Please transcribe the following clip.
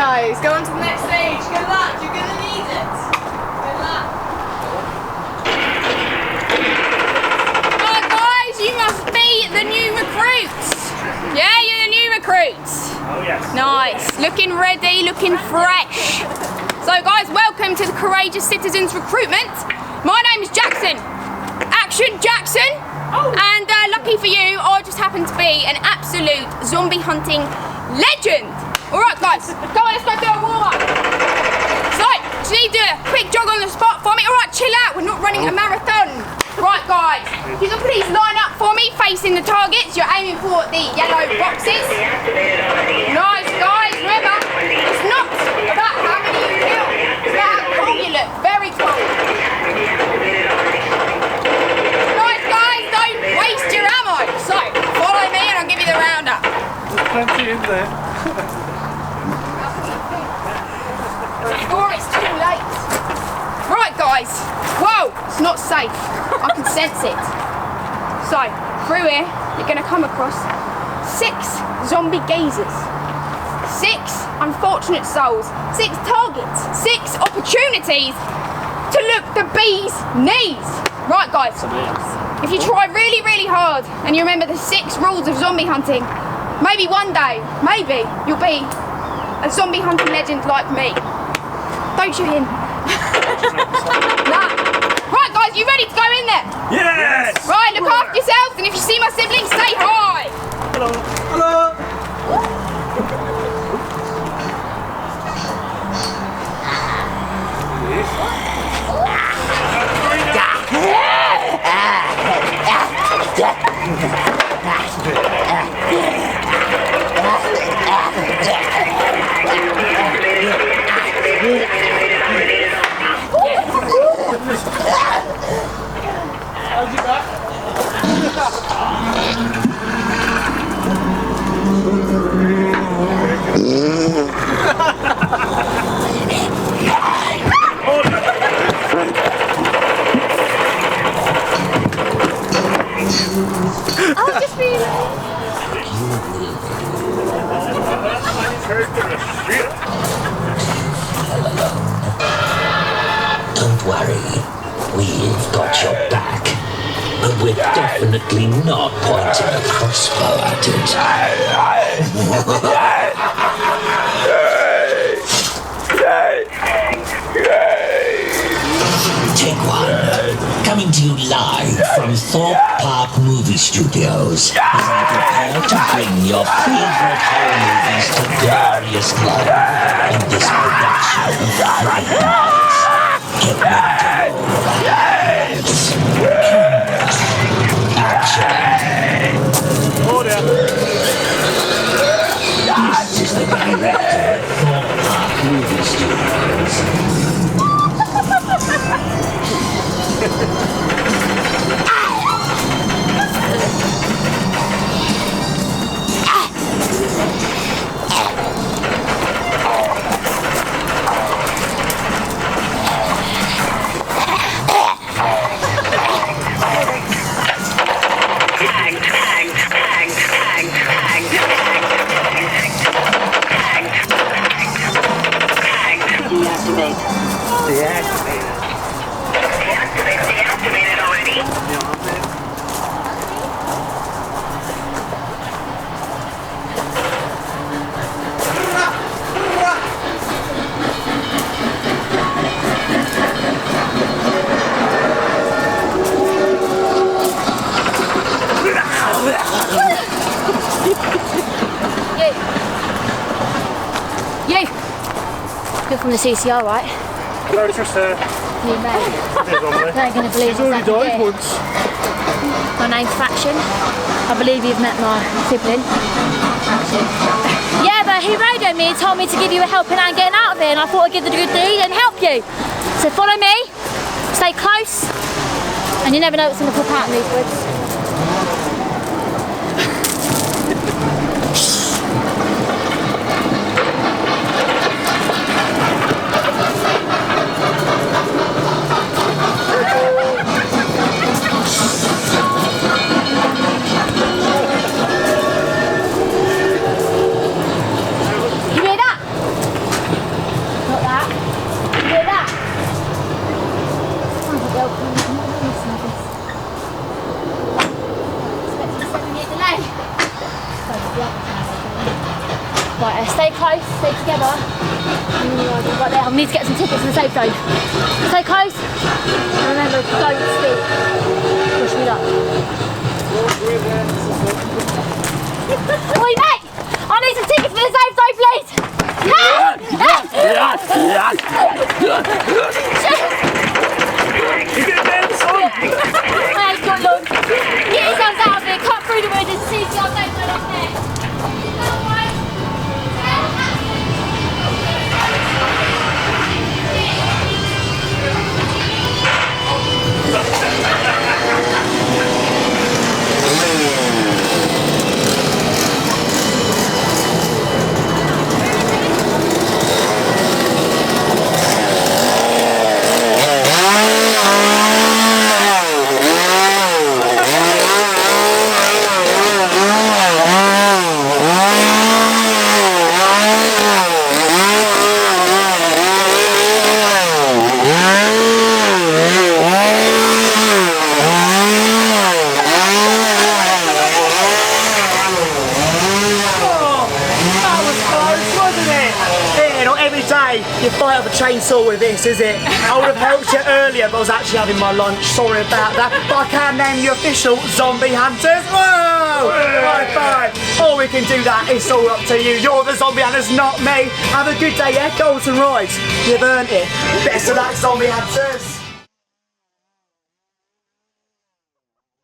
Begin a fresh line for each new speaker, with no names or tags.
guys. Go on to the next stage. Good luck. You're going to need it. Good luck. Right, guys, you must be the new recruits. Yeah, you're the new recruits.
Oh, yes.
Nice. Looking ready, looking fresh. So, guys, welcome to the Courageous Citizens Recruitment. My name is Jackson. Action Jackson. Oh. And lucky for you, I just happen to be an absolute zombie hunting legend. Alright guys, go on, let's go do a warm-up. So, just need to do a quick jog on the spot for me. Alright, chill out, we're not running a marathon. Right guys, you can please line up for me, facing the targets. You're aiming for the yellow boxes. Nice guys, remember, it's not about how many you kill, it's about how cool you look, very cool. Nice guys, don't waste your ammo. So, follow me and I'll give you the roundup.
There's plenty in there.
Before it's too late. Right guys, whoa, it's not safe. I can sense it. So, through here, you're going to come across 6 zombie gazers. 6 unfortunate souls. 6 targets. 6 opportunities to look the bee's knees. Right guys, if you try really, really hard and you remember the 6 rules of zombie hunting, maybe one day, maybe you'll be a zombie hunting legend like me. Don't shoot him. Nah. Right guys, you ready to go in there?
Yes!
Right, look after yourselves, and if you see my siblings, say hi.
Hello. Hello. How's your back?
I'll just be...
Don't worry, we've got your back. But we're definitely not pointing a crossbow at it. Take one. Coming to you live from Thorpe Park Movie Studios as I prepare to bring your favorite horror movies to glorious life in this production of Fright Nights. Get ready to roll. Action.
Oh, yeah.
This is the director of Thorpe Park Movie Studios.
Deactivated already.
You! You're from the CCR, right?
Hello, it's just
You mate. You ain't gonna believe
He's already
what's happened
died
here.
once.
My name's Faction. I believe you've met my sibling. Faction. Yeah, but he radioed me and told me to give you a helping hand getting out of here, and I thought I'd give the good deed and help you. So follow me, stay close, and you never know what's gonna pop out in these woods. Right, stay close, stay together. Right there, I need to get some tickets in the safe zone. Stay close. And remember, don't speak. Push me up. Oi, mate! I need some tickets for the safe zone, please!
You get down, son!
I ain't got long. Get yourselves out of here, cut through the windows and see if your safe zone up there.
You fight up a chainsaw with this, is it? I would have helped you earlier, but I was actually having my lunch. Sorry about that. But I can name you official zombie hunters. Whoa! High five. Or we can do that. It's all up to you. You're the zombie hunters, not me. Have a good day, yeah? Golden rides. You've earned it. Best of luck, zombie hunters.